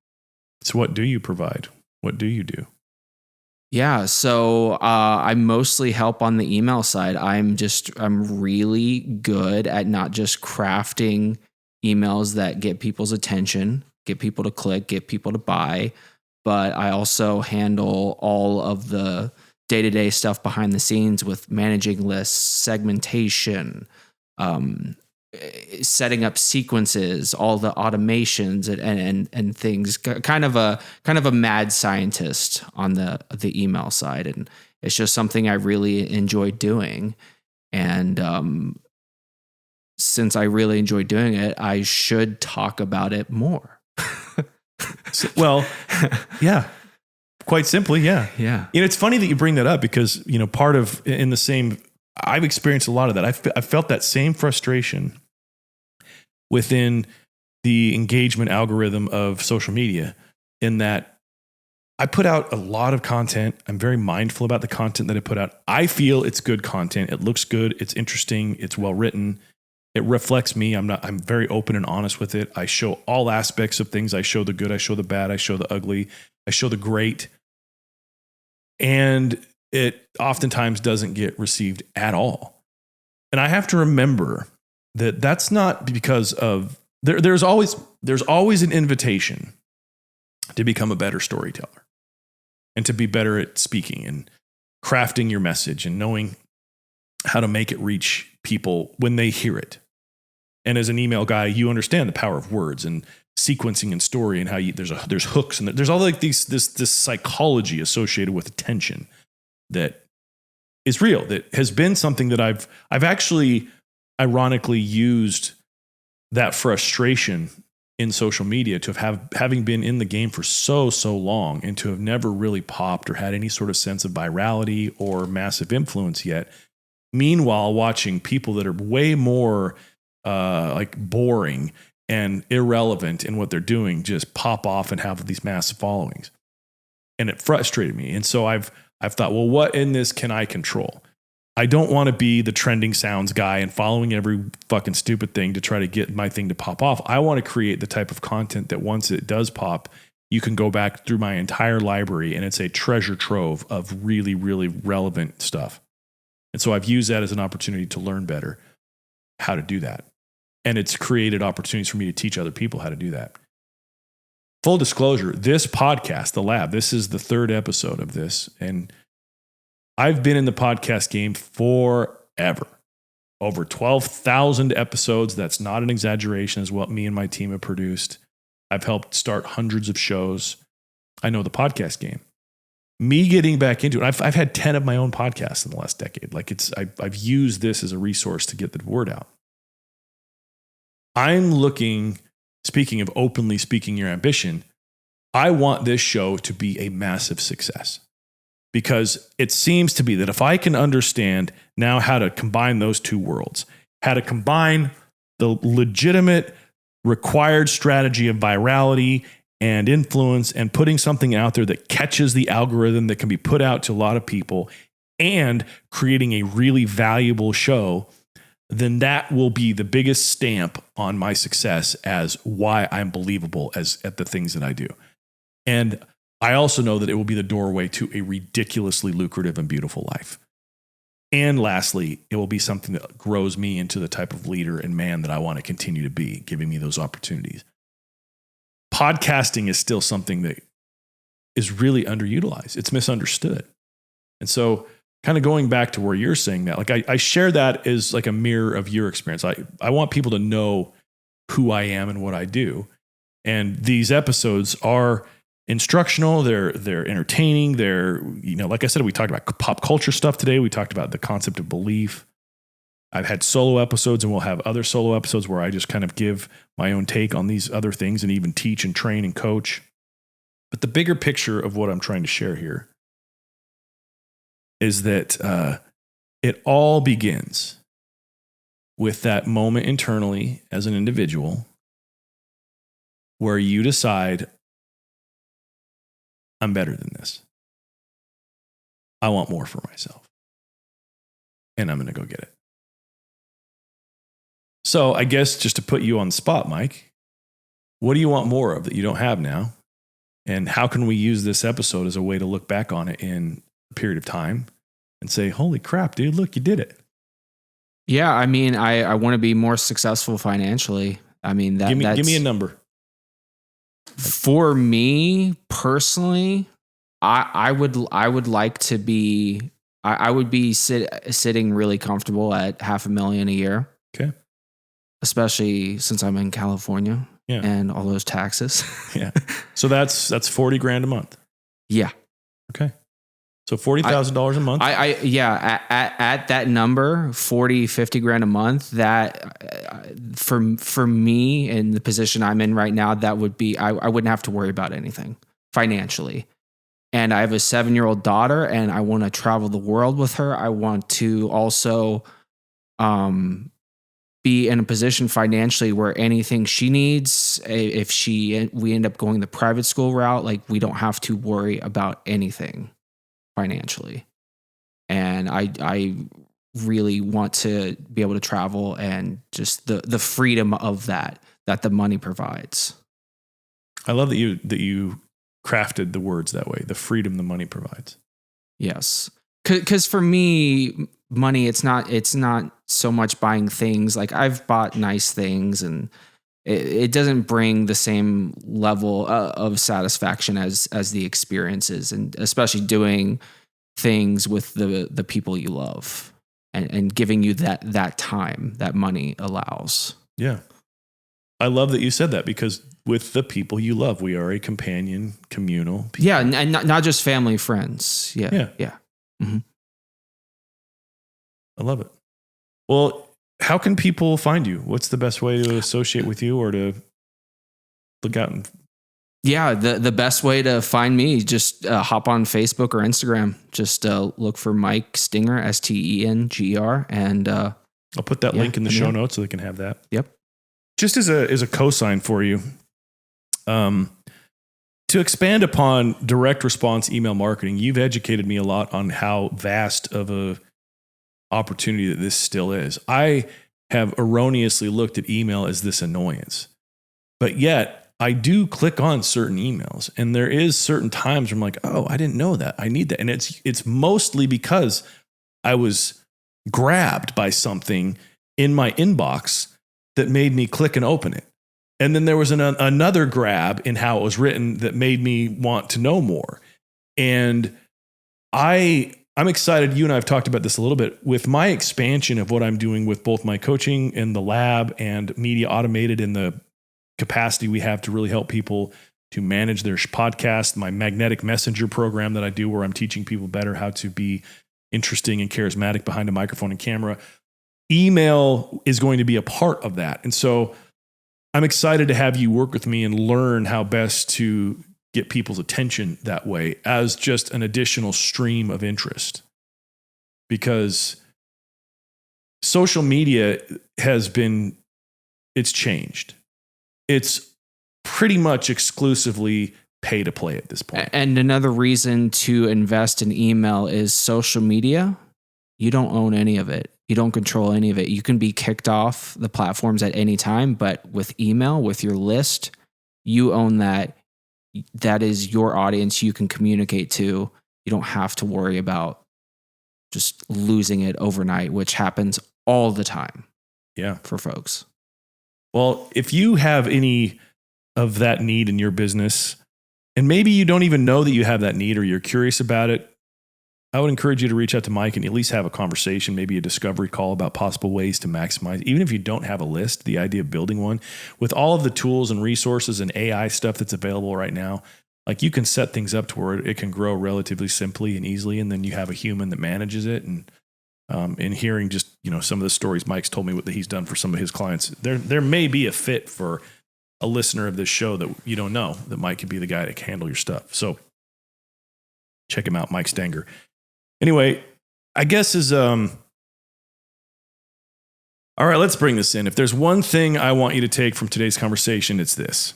So what do you provide? What do you do? Yeah. So I mostly help on the email side. I'm really good at not just crafting emails that get people's attention, get people to click, get people to buy, but I also handle all of the day-to-day stuff behind the scenes with managing lists, segmentation, setting up sequences, all the automations and things. Kind of a mad scientist on the email side, and it's just something I really enjoy doing. And since I really enjoy doing it, I should talk about it more. Well, yeah. Quite simply, yeah. Yeah. It's funny that you bring that up because, part of in the same, I've experienced a lot of that. I felt that same frustration within the engagement algorithm of social media, in that I put out a lot of content. I'm very mindful about the content that I put out. I feel it's good content. It looks good. It's interesting. It's well written. It reflects me. I'm very open and honest with it. I show all aspects of things. I show the good. I show the bad. I show the ugly. I show the great. And it oftentimes doesn't get received at all. And I have to remember that that's not because of, there's always an invitation to become a better storyteller and to be better at speaking and crafting your message and knowing how to make it reach people when they hear it. And as an email guy, you understand the power of words and sequencing and story, and how there's hooks, and there's all like this psychology associated with attention that is real, that has been something that I've actually ironically used that frustration in social media to having been in the game for so long, and to have never really popped or had any sort of sense of virality or massive influence yet. Meanwhile, watching people that are way more like boring and irrelevant in what they're doing just pop off and have these massive followings. And it frustrated me. And so I've thought, well, what in this can I control? I don't want to be the trending sounds guy and following every fucking stupid thing to try to get my thing to pop off. I want to create the type of content that once it does pop, you can go back through my entire library and it's a treasure trove of really, really relevant stuff. And so I've used that as an opportunity to learn better how to do that. And it's created opportunities for me to teach other people how to do that. full disclosure, this podcast, The Lab, this is the 3rd episode of this. And I've been in the podcast game forever. Over 12,000 episodes. That's not an exaggeration, is what me and my team have produced. I've helped start hundreds of shows. I know the podcast game. Me getting back into it, I've had 10 of my own podcasts in the last decade. Like I've used this as a resource to get the word out. I'm looking, speaking of openly speaking your ambition, I want this show to be a massive success. Because it seems to be that if I can understand now how to combine those two worlds, how to combine the legitimate required strategy of virality and influence and putting something out there that catches the algorithm that can be put out to a lot of people and creating a really valuable show, then that will be the biggest stamp on my success as why I'm believable at the things that I do. And I also know that it will be the doorway to a ridiculously lucrative and beautiful life. And lastly, it will be something that grows me into the type of leader and man that I want to continue to be, giving me those opportunities. Podcasting is still something that is really underutilized. It's misunderstood. And so kind of going back to where you're saying that, like I share that as like a mirror of your experience. I want people to know who I am and what I do. And these episodes are instructional, they're entertaining, they're, like I said, we talked about pop culture stuff today. We talked about the concept of belief. I've had solo episodes and we'll have other solo episodes where I just kind of give my own take on these other things and even teach and train and coach. But the bigger picture of what I'm trying to share here is that it all begins with that moment internally as an individual where you decide, I'm better than this. I want more for myself. And I'm going to go get it. So I guess just to put you on the spot, Mike, what do you want more of that you don't have now? And how can we use this episode as a way to look back on it in a period of time and say, holy crap, dude, look, you did it. Yeah. I mean, I want to be more successful financially. I mean, give me a number. For me personally, I would like to be, I would be sitting really comfortable at $500,000 a year. Okay. Especially since I'm in California and all those taxes. Yeah. So that's $40,000 a month. Yeah. Okay. So $40,000 a month. At that number, $50,000 a month, that for me in the position I'm in right now, that would be, I wouldn't have to worry about anything financially. And I have a 7-year-old daughter and I want to travel the world with her. I want to also, be in a position financially where anything she needs, if we end up going the private school route, like we don't have to worry about anything financially. And I really want to be able to travel and just the freedom of that the money provides. I love that you crafted the words that way, the freedom the money provides. Yes. Cause for me, money, it's not so much buying things. Like I've bought nice things and it doesn't bring the same level of satisfaction as the experiences, and especially doing things with the people you love and giving you that time that money allows. Yeah. I love that you said that, because with the people you love, we are a companion, communal people. Yeah. And not just family, friends. Yeah. Yeah. Mm-hmm. I love it. Well, how can people find you? What's the best way to associate with you or to look out? Yeah, the best way to find me, just hop on Facebook or Instagram. Just look for Mike Stenger, Stenger, and I'll put that link in the show notes so they can have that. Yep. Just as a cosign for you, to expand upon direct response email marketing, you've educated me a lot on how vast of a opportunity that this still is. I have erroneously looked at email as this annoyance, but yet I do click on certain emails, and there is certain times where I'm like, oh, I didn't know that. I need that. And it's mostly because I was grabbed by something in my inbox that made me click and open it. And then there was another grab in how it was written that made me want to know more. And I'm excited. You and I have talked about this a little bit with my expansion of what I'm doing with both my coaching in the lab and Media Automated in the capacity we have to really help people to manage their podcast, my magnetic messenger program that I do where I'm teaching people better how to be interesting and charismatic behind a microphone and camera. Email is going to be a part of that. And so I'm excited to have you work with me and learn how best to get people's attention that way as just an additional stream of interest. Because social media it's changed. It's pretty much exclusively pay to play at this point. And another reason to invest in email is social media. You don't own any of it. You don't control any of it. You can be kicked off the platforms at any time, but with email, with your list, you own that. That is your audience you can communicate to. You don't have to worry about just losing it overnight, which happens all the time. Yeah, for folks. Well, if you have any of that need in your business, and maybe you don't even know that you have that need or you're curious about it, I would encourage you to reach out to Mike and at least have a conversation, maybe a discovery call about possible ways to maximize. Even if you don't have a list, the idea of building one with all of the tools and resources and AI stuff that's available right now, like you can set things up to where it can grow relatively simply and easily. And then you have a human that manages it. And in hearing just, some of the stories Mike's told me what he's done for some of his clients, there may be a fit for a listener of this show that you don't know that Mike could be the guy that can handle your stuff. So check him out, Mike Stenger. Anyway, I guess all right, let's bring this in. If there's one thing I want you to take from today's conversation, it's this.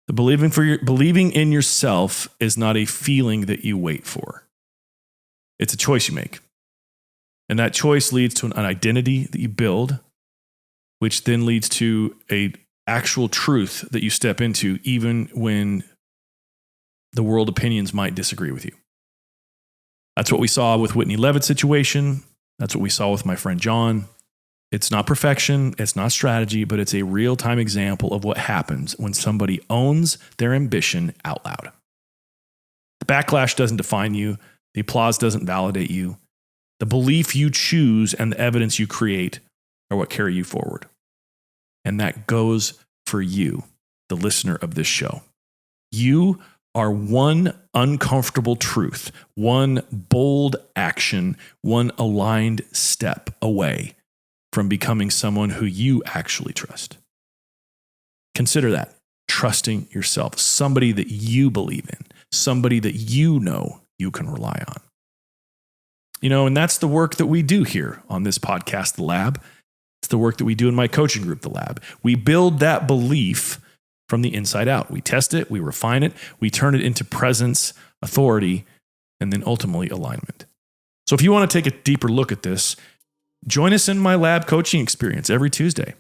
The believing in yourself is not a feeling that you wait for. It's a choice you make. And that choice leads to an identity that you build, which then leads to an actual truth that you step into, even when the world opinions might disagree with you. That's what we saw with Whitney Levitt's situation. That's what we saw with my friend John. It's not perfection. It's not strategy, but it's a real-time example of what happens when somebody owns their ambition out loud. The backlash doesn't define you. The applause doesn't validate you. The belief you choose and the evidence you create are what carry you forward. And that goes for you, the listener of this show. You are one uncomfortable truth, one bold action, one aligned step away from becoming someone who you actually trust. Consider that, trusting yourself, somebody that you believe in, somebody that you know you can rely on. And that's the work that we do here on this podcast, The Lab. It's the work that we do in my coaching group, The Lab. We build that belief from the inside out. We test it, we refine it, we turn it into presence, authority, and then ultimately alignment. So if you want to take a deeper look at this, join us in my lab coaching experience every Tuesday.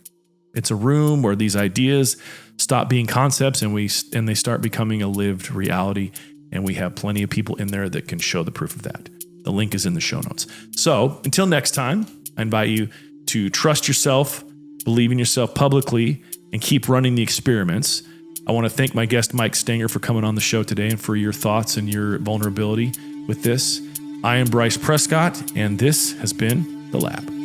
It's a room where these ideas stop being concepts and they start becoming a lived reality. And we have plenty of people in there that can show the proof of that. The link is in the show notes. So until next time, I invite you to trust yourself, believe in yourself publicly, and keep running the experiments. I want to thank my guest, Mike Stenger, for coming on the show today and for your thoughts and your vulnerability with this. I am Bryce Prescott, and this has been The Lab.